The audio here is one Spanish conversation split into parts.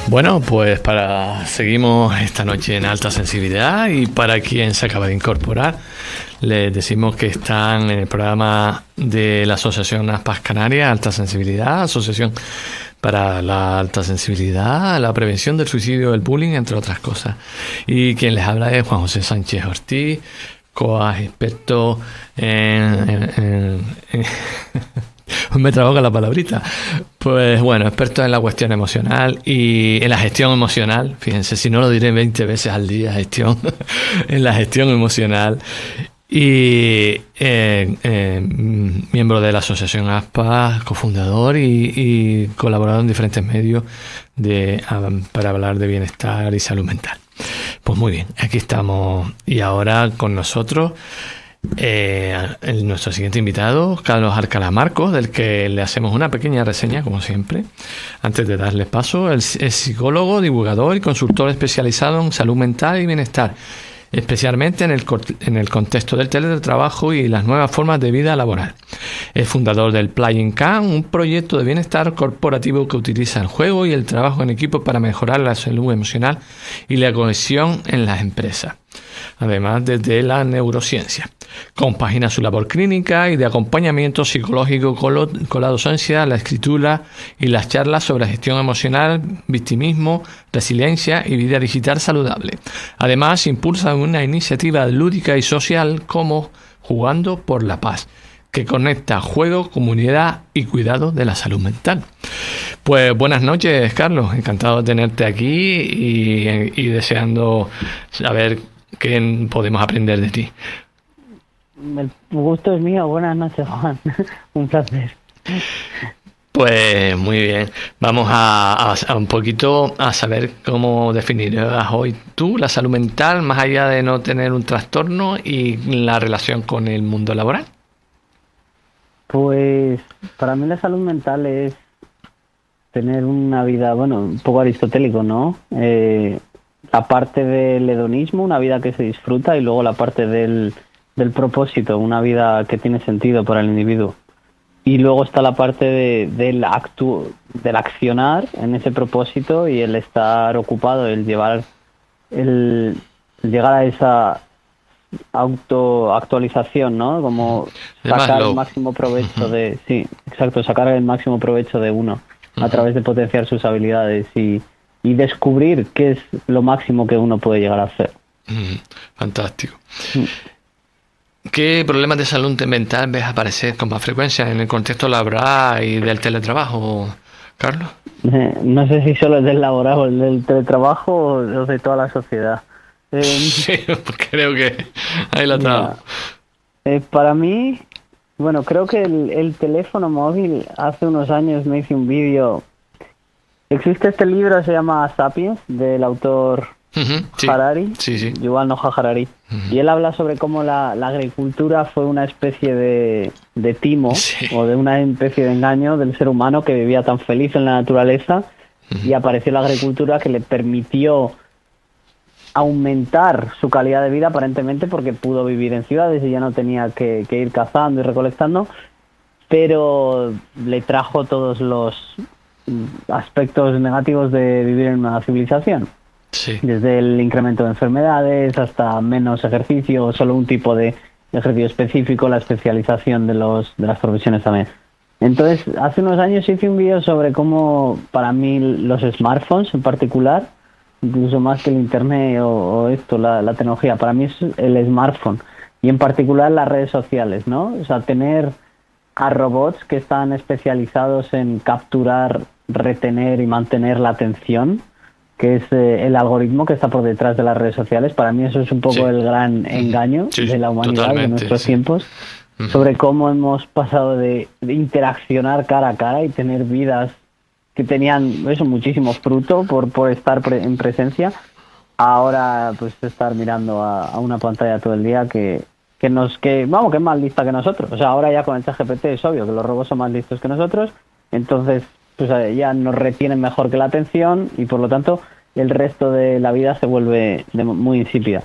Bueno, pues seguimos esta noche en alta sensibilidad, y para quien se acaba de incorporar, les decimos que están en el programa de la Asociación Aspas Canarias, Alta Sensibilidad, Asociación para la Alta Sensibilidad, la prevención del suicidio, del bullying, entre otras cosas. Y quien les habla es Juan José Sánchez Ortiz, COAS, experto en me trabajo la palabrita. Pues bueno, experto en la cuestión emocional y en la gestión emocional. Fíjense, si no lo diré 20 veces al día, gestión, en la gestión emocional. Y miembro de la Asociación ASPA, cofundador y colaborador en diferentes medios para hablar de bienestar y salud mental. Pues muy bien, aquí estamos. Y ahora con nosotros nuestro siguiente invitado, Carlos Alcalá Marcos, del que le hacemos una pequeña reseña, como siempre. Antes de darle paso, es psicólogo, divulgador y consultor especializado en salud mental y bienestar, especialmente en el contexto del teletrabajo y las nuevas formas de vida laboral. Es fundador del Playing Camp, un proyecto de bienestar corporativo que utiliza el juego y el trabajo en equipo para mejorar la salud emocional y la cohesión en las empresas. Además, desde la neurociencia. Compagina su labor clínica y de acompañamiento psicológico con la docencia, la escritura y las charlas sobre gestión emocional, victimismo, resiliencia y vida digital saludable. Además, impulsa una iniciativa lúdica y social como Jugando por la Paz, que conecta juego, comunidad y cuidado de la salud mental. Pues buenas noches, Carlos. Encantado de tenerte aquí y deseando saber qué podemos aprender de ti. El gusto es mío. Buenas noches, Juan. Un placer. Pues muy bien. Vamos a un poquito a saber cómo definirás hoy tú la salud mental, más allá de no tener un trastorno, y la relación con el mundo laboral. Pues para mí la salud mental es tener una vida, bueno, un poco aristotélico, ¿no? La parte del hedonismo, una vida que se disfruta, y luego la parte del propósito, una vida que tiene sentido para el individuo. Y luego está la parte del accionar en ese propósito y el estar ocupado, el llegar a esa autoactualización, ¿no? Como sacar el máximo provecho sacar el máximo provecho de uno a través de potenciar sus habilidades y descubrir qué es lo máximo que uno puede llegar a hacer. Fantástico. ¿Qué problemas de salud mental ves aparecer con más frecuencia en el contexto laboral y del teletrabajo, Carlos? No sé si solo es del laboral o el del teletrabajo o de toda la sociedad. Sí, creo que ahí la trago. Para mí, bueno, creo que el teléfono móvil, hace unos años me hice un vídeo. Existe este libro, se llama Sapiens, del autor Harari, Yuval Noah Harari, y él habla sobre cómo la agricultura fue una especie de timo o de una especie de engaño del ser humano que vivía tan feliz en la naturaleza, y apareció la agricultura que le permitió aumentar su calidad de vida aparentemente porque pudo vivir en ciudades y ya no tenía que ir cazando y recolectando, pero le trajo todos los aspectos negativos de vivir en una civilización. Sí. Desde el incremento de enfermedades hasta menos ejercicio, solo un tipo de ejercicio específico, la especialización de las profesiones también. Entonces, hace unos años hice un vídeo sobre cómo, para mí, los smartphones en particular, incluso más que el internet o la tecnología, para mí es el smartphone y en particular las redes sociales, ¿no? O sea, tener a robots que están especializados en capturar, retener y mantener la atención, que es el algoritmo que está por detrás de las redes sociales. Para mí eso es un poco el gran engaño de la humanidad de nuestros tiempos, sobre cómo hemos pasado de interaccionar cara a cara y tener vidas que tenían muchísimo fruto por estar en presencia, ahora pues estar mirando a una pantalla todo el día que es más lista que nosotros. O sea, ahora ya con el ChatGPT es obvio que los robots son más listos que nosotros, entonces pues ya nos retienen mejor que la atención y por lo tanto el resto de la vida se vuelve muy insípida,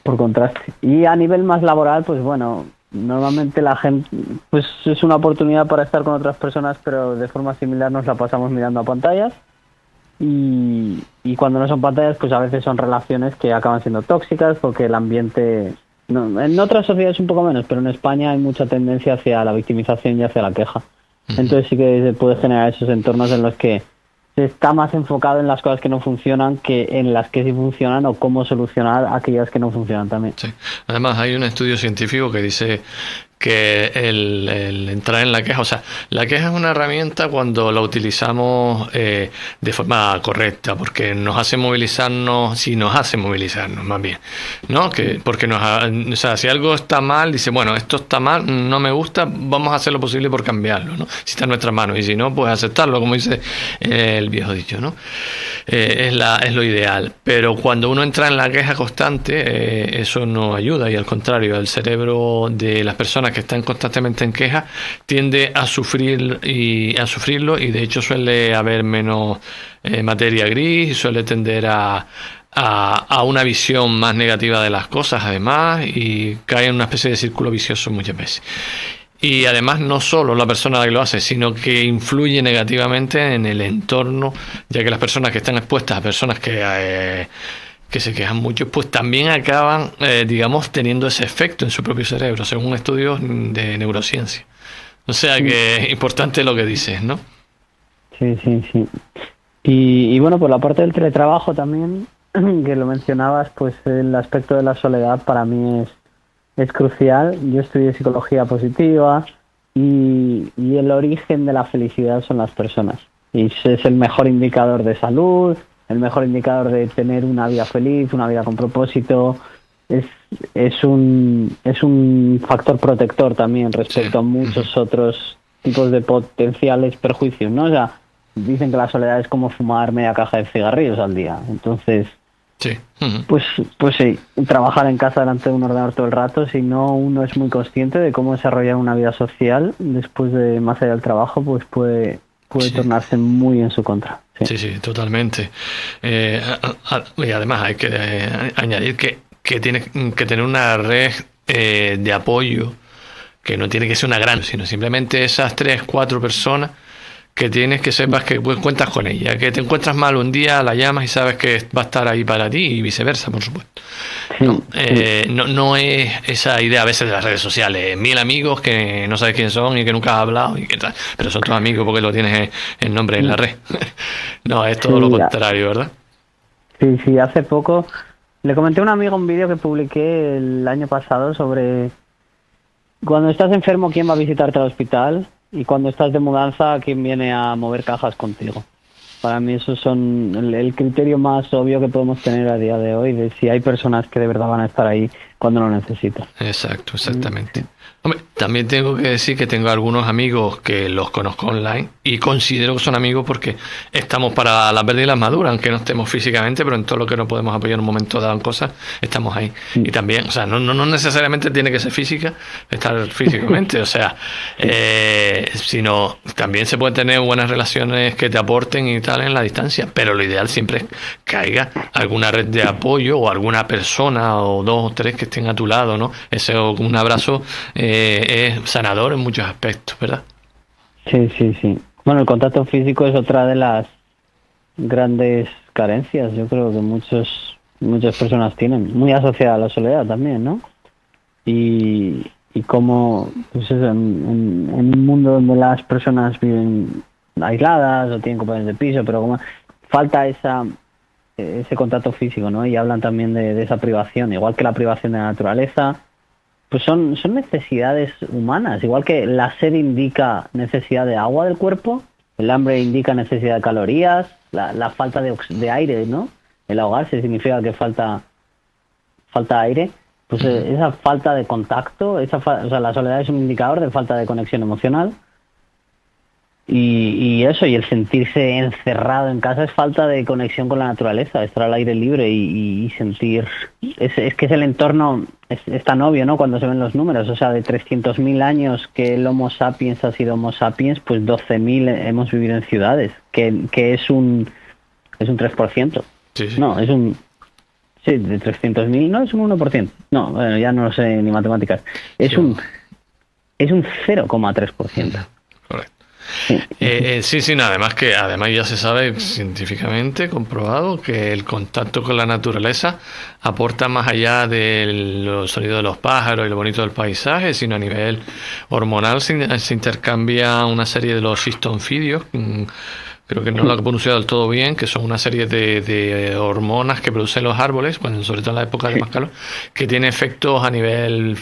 por contraste. Y a nivel más laboral, pues bueno, normalmente la gente pues es una oportunidad para estar con otras personas, pero de forma similar nos la pasamos mirando a pantallas y cuando no son pantallas, pues a veces son relaciones que acaban siendo tóxicas porque el ambiente... No, en otras sociedades un poco menos, pero en España hay mucha tendencia hacia la victimización y hacia la queja. Entonces sí que se puede generar esos entornos en los que se está más enfocado en las cosas que no funcionan que en las que sí funcionan o cómo solucionar aquellas que no funcionan también. Sí. Además, hay un estudio científico que dice que el entrar en la queja, o sea, la queja es una herramienta cuando la utilizamos de forma correcta, porque nos hace movilizarnos, si nos hace movilizarnos más bien, ¿no? Que porque o sea, si algo está mal, dice, bueno, esto está mal, no me gusta, vamos a hacer lo posible por cambiarlo, ¿no? Si está en nuestras manos, y si no, pues aceptarlo, como dice el viejo dicho, ¿no? Es lo ideal, pero cuando uno entra en la queja constante, eso no ayuda, y al contrario, el cerebro de las personas que están constantemente en queja tiende a sufrirlo, y de hecho suele haber menos materia gris, y suele tender a una visión más negativa de las cosas, además, y cae en una especie de círculo vicioso muchas veces. Y además no solo la persona que lo hace, sino que influye negativamente en el entorno, ya que las personas que están expuestas a personas que se quejan mucho, pues también acaban, digamos, teniendo ese efecto en su propio cerebro, según estudios de neurociencia. O sea que es importante lo que dices, ¿no? Sí, sí, sí. Y bueno, por la parte del teletrabajo también, que lo mencionabas, pues el aspecto de la soledad para mí es crucial. Yo estudié psicología positiva y el origen de la felicidad son las personas. Y es el mejor indicador de salud, el mejor indicador de tener una vida feliz, una vida con propósito. Es un factor protector también respecto a muchos otros tipos de potenciales perjuicios, ¿no? O sea, dicen que la soledad es como fumar media caja de cigarrillos al día. Entonces, sí. pues sí, trabajar en casa delante de un ordenador todo el rato, si no uno es muy consciente de cómo desarrollar una vida social después de más allá del trabajo, pues puede tornarse muy en su contra. Sí, sí, totalmente. Y además hay que añadir que tienes que tener una red de apoyo, que no tiene que ser una gran, sino simplemente esas 3, 4 personas que tienes, que sepas que pues, cuentas con ella, que te encuentras mal un día, la llamas y sabes que va a estar ahí para ti, y viceversa, por supuesto. No es esa idea a veces de las redes sociales, 1000 amigos que no sabes quién son y que nunca has hablado y que tal, pero son tus amigos porque lo tienes el nombre en la red. No, es todo lo contrario, ¿verdad? Sí, sí, hace poco le comenté a un amigo un vídeo que publiqué el año pasado sobre cuando estás enfermo, quién va a visitarte al hospital, y cuando estás de mudanza, quién viene a mover cajas contigo. Para mí esos son el criterio más obvio que podemos tener a día de hoy, de si hay personas que de verdad van a estar ahí cuando lo necesitan. Exacto, exactamente. Hombre, también tengo que decir que tengo algunos amigos que los conozco online y considero que son amigos porque estamos para las verdes y las maduras, aunque no estemos físicamente, pero en todo lo que nos podemos apoyar en un momento dado en cosas, estamos ahí. Y también, o sea, no necesariamente tiene que ser física, estar físicamente, o sea, sino también se pueden tener buenas relaciones que te aporten y tal en la distancia, pero lo ideal siempre es que haya alguna red de apoyo o alguna persona o 2 o 3 que estén a tu lado, ¿no? Ese un abrazo es sanador en muchos aspectos, ¿verdad? Sí, sí, sí. Bueno, el contacto físico es otra de las grandes carencias, yo creo que muchas personas tienen, muy asociada a la soledad también, ¿no? Y cómo, pues eso, en un mundo donde las personas viven aisladas o tienen compañeros de piso, pero como falta ese contacto físico, ¿no? Y hablan también de esa privación, igual que la privación de la naturaleza. Pues son necesidades humanas, igual que la sed indica necesidad de agua del cuerpo, el hambre indica necesidad de calorías, la falta de aire, ¿no? El ahogarse significa que falta aire, pues esa falta de contacto, o sea, la soledad es un indicador de falta de conexión emocional. Y eso, y el sentirse encerrado en casa es falta de conexión con la naturaleza, estar al aire libre y sentir... Es que es el entorno, es tan obvio, ¿no? Cuando se ven los números, o sea, de 300.000 años que el Homo sapiens ha sido Homo sapiens, pues 12.000 hemos vivido en ciudades, que es un 3%. Sí, sí. No, es un... Sí, de 300.000 no es un 1%. No, bueno, ya no lo sé ni matemáticas. Es un 0,3%. Correcto. Sí, no, además ya se sabe científicamente comprobado que el contacto con la naturaleza aporta más allá de los sonidos de los pájaros y lo bonito del paisaje, sino a nivel hormonal se intercambia una serie de los histonfidios. Creo que no lo he pronunciado del todo bien, que son una serie de hormonas que producen los árboles, sobre todo en la época de más calor, que tiene efectos a nivel,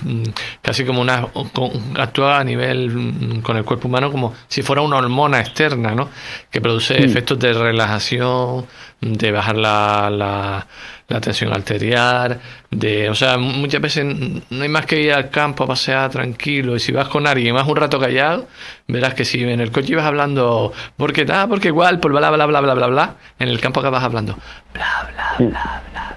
casi como actúa a nivel con el cuerpo humano como si fuera una hormona externa, ¿no? Que produce efectos de relajación, de bajar la tensión arterial, o sea, muchas veces no hay más que ir al campo a pasear tranquilo, y si vas con alguien más un rato callado, verás que si en el coche ibas hablando porque igual, por bla bla bla bla bla bla, en el campo acabas hablando bla bla bla bla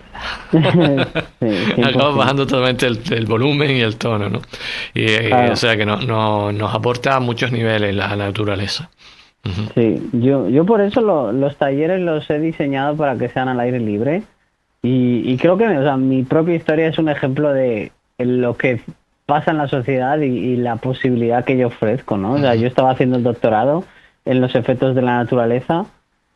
bla. Acabas bajando totalmente el volumen y el tono, ¿no? Claro. O sea que nos aporta a muchos niveles la naturaleza. Sí, yo por eso los talleres los he diseñado para que sean al aire libre. Y creo que mi propia historia es un ejemplo de lo que pasa en la sociedad y la posibilidad que yo ofrezco, ¿no? O sea, yo estaba haciendo el doctorado en los efectos de la naturaleza,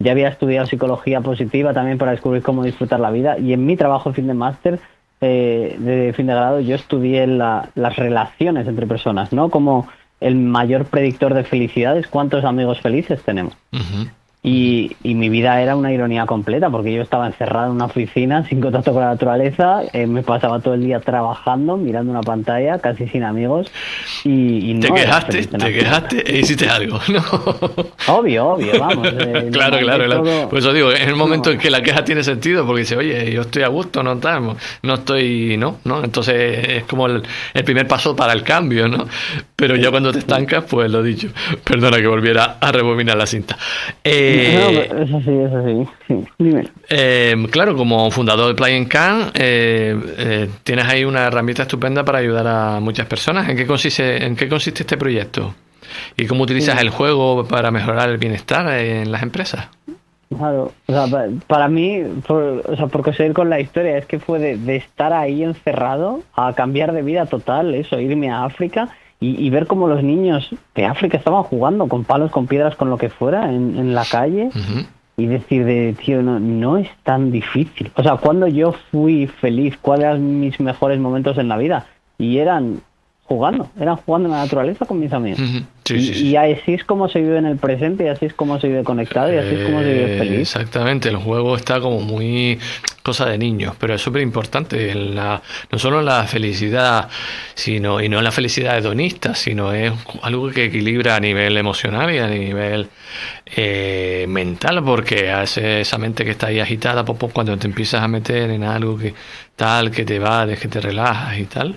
ya había estudiado psicología positiva también para descubrir cómo disfrutar la vida, y en mi trabajo fin de máster, de fin de grado, yo estudié las relaciones entre personas, ¿no? Como el mayor predictor de felicidad es cuántos amigos felices tenemos. Y mi vida era una ironía completa, porque yo estaba encerrado en una oficina sin contacto con la naturaleza, me pasaba todo el día trabajando, mirando una pantalla, casi sin amigos, y no. ¿Te quejaste e hiciste algo? No. Obvio, vamos. Claro. Pues eso digo, es el momento en que la queja tiene sentido, porque dice, oye, yo estoy a gusto, no estoy, ¿no? Entonces es como el primer paso para el cambio, ¿no? Pero ya cuando te estancas, pues lo dicho. Perdona que volviera a rebobinar la cinta. Eso sí. Dime. Claro, como fundador de Play and Can, tienes ahí una herramienta estupenda para ayudar a muchas personas. ¿En qué consiste este proyecto? ¿Y cómo utilizas el juego para mejorar el bienestar en las empresas? Claro, para mí, por conseguir con la historia, es que fue de estar ahí encerrado a cambiar de vida total, irme a África y ver cómo los niños de África estaban jugando con palos, con piedras, con lo que fuera en la calle, y decir tío, no es tan difícil. O sea, cuando yo fui feliz, ¿cuáles eran mis mejores momentos en la vida? Y eran jugando en la naturaleza con mis amigos. Y así es como se vive en el presente, y así es como se vive conectado, y así es como se vive feliz. Exactamente, el juego está como muy cosa de niños, pero es súper importante no solo la felicidad, y no la felicidad hedonista, sino es algo que equilibra a nivel emocional y a nivel mental, porque hace esa mente que está ahí agitada, cuando te empiezas a meter en algo que te evades, que te relajas y tal,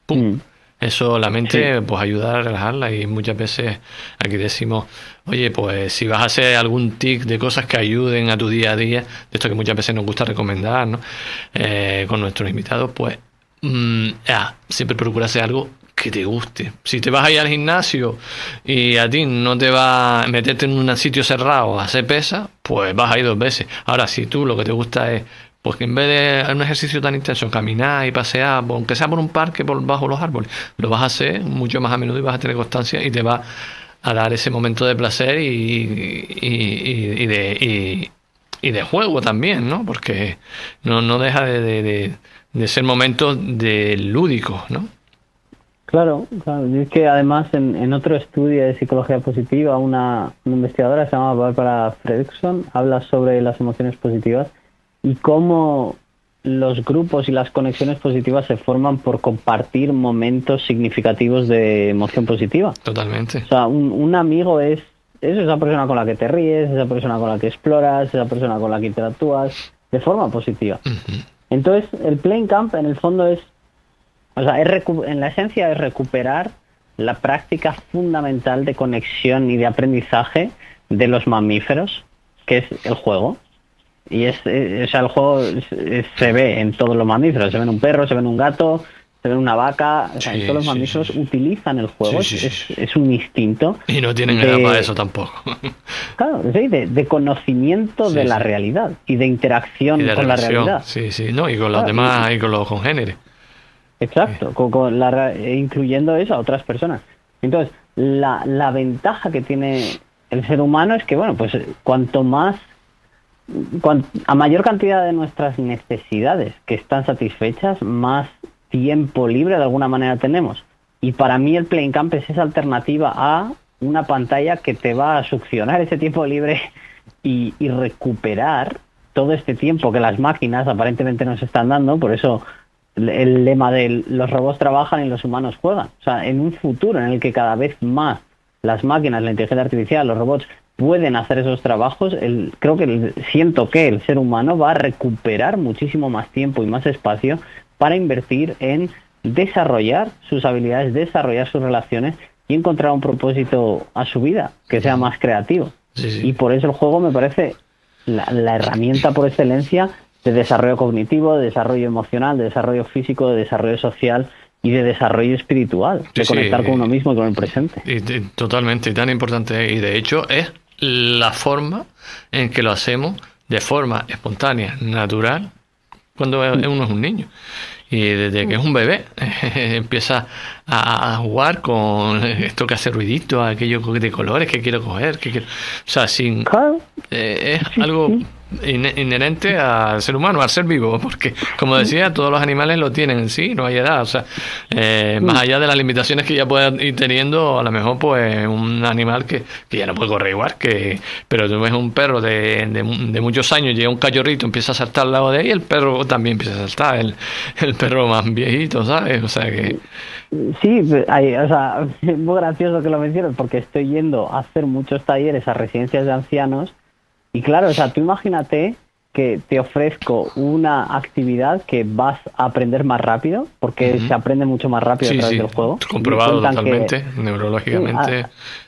¡pum! Eso, la mente, pues ayuda a relajarla, y muchas veces aquí decimos, oye, pues si vas a hacer algún tic de cosas que ayuden a tu día a día, de esto que muchas veces nos gusta recomendar, ¿no? Con nuestros invitados, pues siempre procura hacer algo que te guste. Si te vas a ir al gimnasio y a ti no te va a meterte en un sitio cerrado a hacer pesas, pues vas a ir 2 veces. Ahora, si tú lo que te gusta es, pues que en vez de un ejercicio tan intenso, caminar y pasear, aunque sea por un parque por bajo los árboles, lo vas a hacer mucho más a menudo y vas a tener constancia, y te va a dar ese momento de placer y de juego también, ¿no? Porque no deja de ser momentos de lúdicos, ¿no? Claro. Y es que además en otro estudio de psicología positiva, una investigadora se llama Barbara Fredrickson habla sobre las emociones positivas y cómo los grupos y las conexiones positivas se forman por compartir momentos significativos de emoción positiva. Totalmente. O sea, un amigo es esa persona con la que te ríes, esa persona con la que exploras, esa persona con la que interactúas de forma positiva. Entonces, el Play Camp en el fondo en la esencia es recuperar la práctica fundamental de conexión y de aprendizaje de los mamíferos, que es el juego. Y el juego se ve en todos los mamíferos, se ve en un perro, se ve en un gato, se ve en una vaca, en todos los mamíferos utilizan el juego, es un instinto. Y no tienen edad para eso tampoco. Claro, de conocimiento de la realidad y de interacción con la realidad. Y con los demás y con los congéneres. Exacto, incluyendo eso a otras personas. Entonces, la ventaja que tiene el ser humano es que, bueno, pues cuanto más, a mayor cantidad de nuestras necesidades que están satisfechas, más tiempo libre de alguna manera tenemos. Y para mí el Playing Camp es esa alternativa a una pantalla que te va a succionar ese tiempo libre y recuperar todo este tiempo que las máquinas aparentemente nos están dando. Por eso el lema de los robots trabajan y los humanos juegan. O sea, en un futuro en el que cada vez más las máquinas, la inteligencia artificial, los robots pueden hacer esos trabajos, siento que el ser humano va a recuperar muchísimo más tiempo y más espacio para invertir en desarrollar sus habilidades, desarrollar sus relaciones y encontrar un propósito a su vida que sea más creativo. Sí. Y por eso el juego me parece la herramienta por excelencia de desarrollo cognitivo, de desarrollo emocional, de desarrollo físico, de desarrollo social y de desarrollo espiritual, de conectar con uno mismo y con el presente. Totalmente, y tan importante. Y de hecho es la forma en que lo hacemos de forma espontánea, natural, cuando uno es un niño. Y desde que es un bebé empieza a jugar con esto que hace ruidito, aquello de colores que quiero coger, o sea, es algo inherente al ser humano, al ser vivo, porque como decía, todos los animales lo tienen en sí, no hay edad, o sea, más allá de las limitaciones que ya puedan ir teniendo, a lo mejor pues un animal que ya no puede correr igual, pero tú ves un perro de muchos años, llega un cachorrito, empieza a saltar al lado de él y el perro también empieza a saltar, el perro más viejito, ¿sabes? O sea que... Sí, o sea, es muy gracioso que lo menciones porque estoy yendo a hacer muchos talleres a residencias de ancianos y claro, o sea, tú imagínate que te ofrezco una actividad que vas a aprender más rápido porque se aprende mucho más rápido a través del juego. Comprobado totalmente, neurológicamente.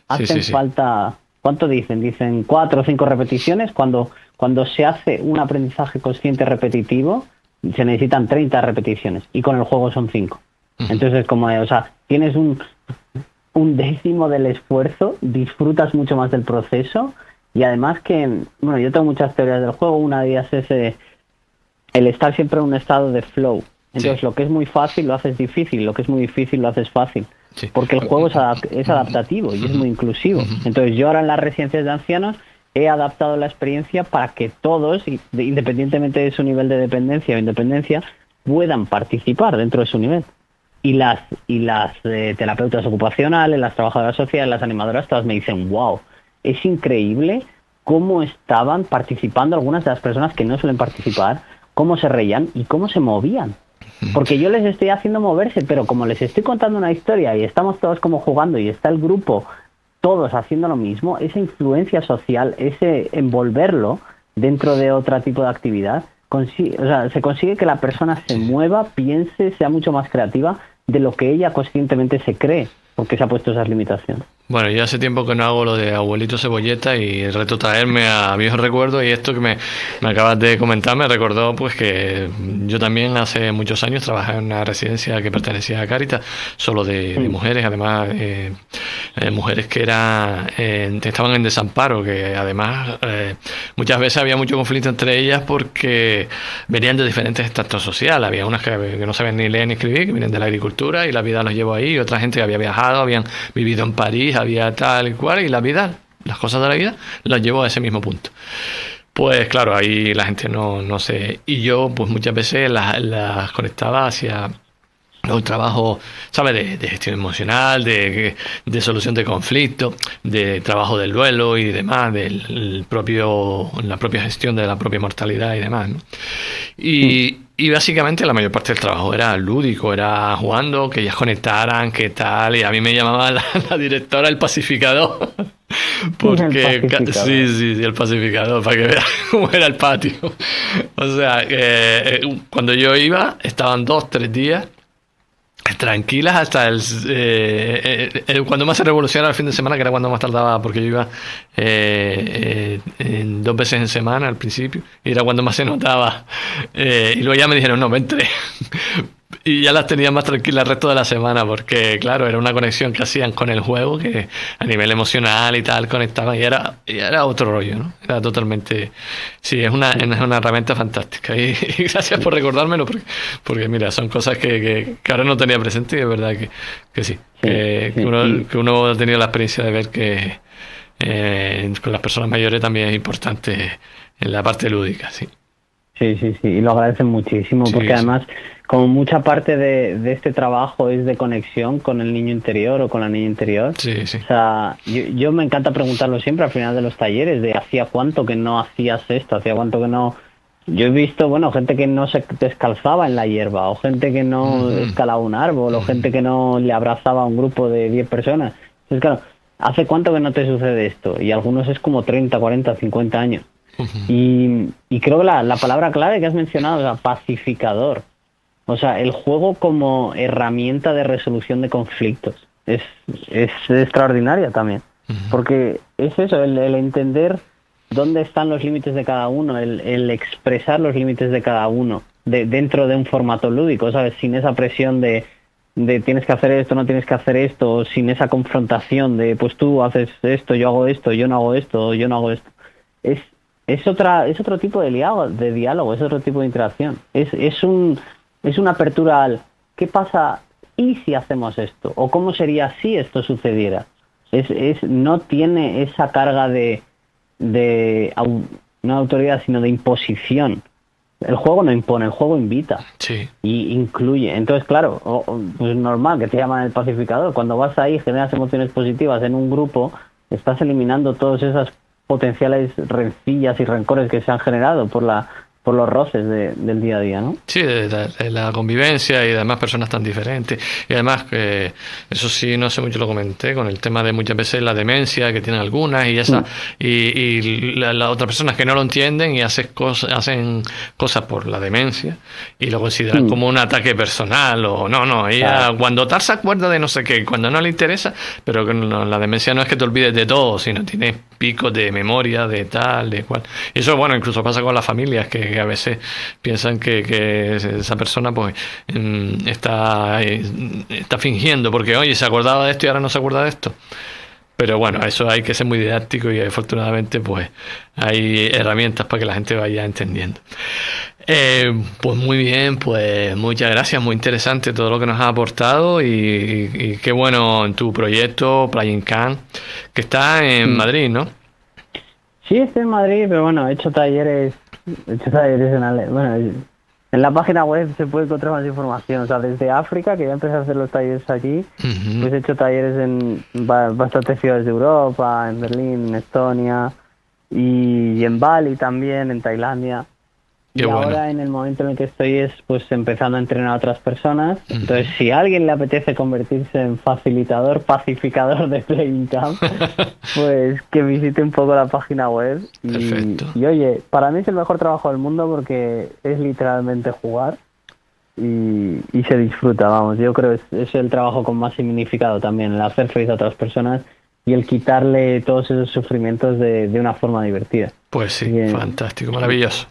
Hacen falta, ¿cuánto dicen? Dicen 4 o 5 repeticiones. Cuando se hace un aprendizaje consciente repetitivo se necesitan 30 repeticiones y con el juego son 5. Entonces, o sea, tienes un décimo del esfuerzo, disfrutas mucho más del proceso y además que, bueno, yo tengo muchas teorías del juego. Una de ellas es el estar siempre en un estado de flow. Entonces, lo que es muy fácil lo haces difícil, lo que es muy difícil lo haces fácil. Sí. Porque el juego es adaptativo y es muy inclusivo. Entonces, yo ahora en las residencias de ancianos he adaptado la experiencia para que todos, independientemente de su nivel de dependencia o independencia, puedan participar dentro de su nivel. Y las terapeutas ocupacionales, las trabajadoras sociales, las animadoras, todas me dicen, wow, es increíble cómo estaban participando algunas de las personas que no suelen participar, cómo se reían y cómo se movían. Porque yo les estoy haciendo moverse, pero como les estoy contando una historia y estamos todos como jugando y está el grupo todos haciendo lo mismo, esa influencia social, ese envolverlo dentro de otro tipo de actividad, se consigue que la persona se mueva, piense, sea mucho más creativa de lo que ella conscientemente se cree, porque se ha puesto esas limitaciones. Bueno, yo hace tiempo que no hago lo de abuelito cebolleta y retrotraerme a viejos recuerdos, y esto que me acabas de comentar me recordó pues que yo también hace muchos años trabajé en una residencia que pertenecía a Cáritas, solo de mujeres, además mujeres que estaban en desamparo, que además muchas veces había mucho conflicto entre ellas porque venían de diferentes estratos sociales. Había unas que no sabían ni leer ni escribir, que vienen de la agricultura y la vida los llevó ahí, y otra gente que había viajado, habían vivido en París, había tal y cual, y la vida, las cosas de la vida, las llevó a ese mismo punto. Pues claro, ahí la gente no sé, y yo pues muchas veces las conectaba hacia un trabajo, ¿sabes? De gestión emocional, de solución de conflictos, de trabajo del duelo y demás, la propia gestión de la propia mortalidad y demás, ¿no? Y básicamente la mayor parte del trabajo era lúdico, era jugando, que ellas conectaran, qué tal, y a mí me llamaba la directora el pacificador. Porque sí, el pacificador, para que veas cómo era el patio. O sea, cuando yo iba, estaban 2-3 días tranquilas hasta cuando más se revolucionaba el fin de semana, que era cuando más tardaba, porque yo iba 2 veces en semana al principio, y era cuando más se notaba, y luego ya me dijeron, no, ven 3. Y ya las tenía más tranquilas el resto de la semana porque, claro, era una conexión que hacían con el juego que a nivel emocional y tal conectaban y era otro rollo, ¿no? Era totalmente... Sí, es una herramienta fantástica y gracias por recordármelo porque mira, son cosas que ahora no tenía presente y es verdad que sí, que uno ha tenido la experiencia de ver que con las personas mayores también es importante en la parte lúdica, sí. Sí, y lo agradecen muchísimo porque además como mucha parte de este trabajo es de conexión con el niño interior o con la niña interior. Sí. O sea, yo me encanta preguntarlo siempre al final de los talleres de hacía cuánto que no hacías esto, hacía cuánto que no... Yo he visto, gente que no se descalzaba en la hierba o gente que no escalaba un árbol o gente que no le abrazaba a un grupo de 10 personas. Entonces, claro, ¿hace cuánto que no te sucede esto? Y algunos es como 30, 40, 50 años. Y creo que la palabra clave que has mencionado, o sea, pacificador. O sea, el juego como herramienta de resolución de conflictos es extraordinaria también. Porque es eso, el entender dónde están los límites de cada uno, el expresar los límites de cada uno dentro de un formato lúdico, ¿sabes? Sin esa presión de tienes que hacer esto, no tienes que hacer esto, sin esa confrontación de pues tú haces esto, yo hago esto, yo no hago esto, yo no hago esto. Es otro tipo de diálogo, es otro tipo de interacción. Es una apertura al ¿qué pasa y si hacemos esto? ¿O cómo sería si esto sucediera? No tiene esa carga no autoridad, sino de imposición. El juego no impone, el juego invita. Sí. Y incluye. Entonces, claro, pues normal que te llaman el pacificador. Cuando vas ahí, generas emociones positivas en un grupo, estás eliminando todas esas potenciales rencillas y rencores que se han generado por los roces del día a día, ¿no? Sí, de la convivencia y además personas tan diferentes. Y además, eso sí, no sé mucho lo comenté, con el tema de muchas veces la demencia que tienen algunas y esa y las otras personas que no lo entienden y hacen cosas por la demencia y lo consideran como un ataque personal o no, ella cuando tal se acuerda de no sé qué, cuando no le interesa, pero que la demencia no es que te olvides de todo, sino tienes picos de memoria, de tal, de cual. Y eso, bueno, incluso pasa con las familias que a veces piensan que esa persona pues está fingiendo porque oye, se acordaba de esto y ahora no se acuerda de esto. Pero bueno, eso hay que ser muy didáctico y afortunadamente pues hay herramientas para que la gente vaya entendiendo. Pues muy bien, pues muchas gracias, muy interesante todo lo que nos has aportado y qué bueno en tu proyecto Playing Camp, que está en Madrid, ¿no? Sí, estoy en Madrid, pero bueno, he hecho talleres en la página web se puede encontrar más información, o sea, desde África, que ya empecé a hacer los talleres aquí, pues he hecho talleres en bastantes ciudades de Europa, en Berlín, en Estonia y en Bali también, en Tailandia. Qué bueno. Ahora en el momento en el que estoy es pues empezando a entrenar a otras personas. Entonces, si a alguien le apetece convertirse en pacificador de Playing Camp, pues que visite un poco la página web. Y oye, para mí es el mejor trabajo del mundo porque es literalmente jugar y se disfruta, vamos. Yo creo que es el trabajo con más significado también, el hacer feliz a otras personas y el quitarle todos esos sufrimientos de una forma divertida. Pues sí, bien. Fantástico, maravilloso.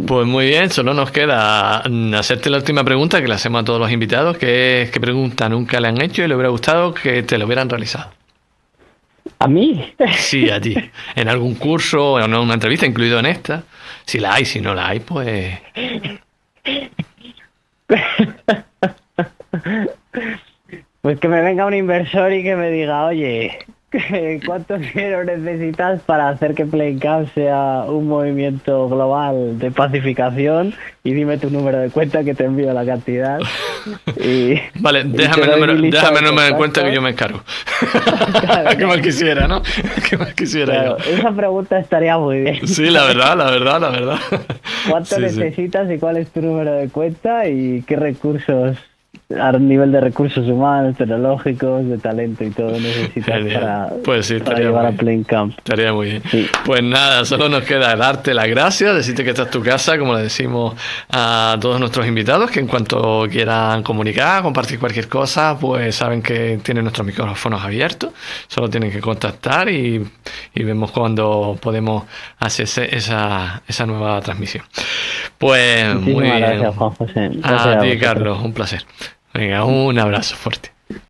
Pues muy bien, solo nos queda hacerte la última pregunta que le hacemos a todos los invitados, que es ¿qué pregunta nunca le han hecho y le hubiera gustado que te lo hubieran realizado? ¿A mí? Sí, a ti. En algún curso o en una entrevista, incluido en esta. Si la hay, si no la hay, pues... Pues que me venga un inversor y que me diga, oye, ¿cuánto dinero necesitas para hacer que Playing Camp sea un movimiento global de pacificación? Y dime tu número de cuenta que te envío la cantidad. Vale, déjame el número de cuenta que yo me encargo. Claro. Qué mal quisiera, ¿no? Qué mal quisiera claro, yo. Esa pregunta estaría muy bien. Sí, la verdad. ¿Cuánto necesitas y cuál es tu número de cuenta y qué recursos a nivel de recursos humanos, tecnológicos, de talento y todo necesitas para llevar a Playing Camp? Estaría muy bien. Sí. Pues nada, solo nos queda darte las gracias, decirte que esta es tu casa, como le decimos a todos nuestros invitados, que en cuanto quieran comunicar, compartir cualquier cosa, pues saben que tienen nuestros micrófonos abiertos, solo tienen que contactar y vemos cuándo podemos hacer esa nueva transmisión. Pues muy Muchísimas bien. gracias, Juan José. Gracias A ti, vosotros. Carlos, un placer. Venga, un abrazo fuerte.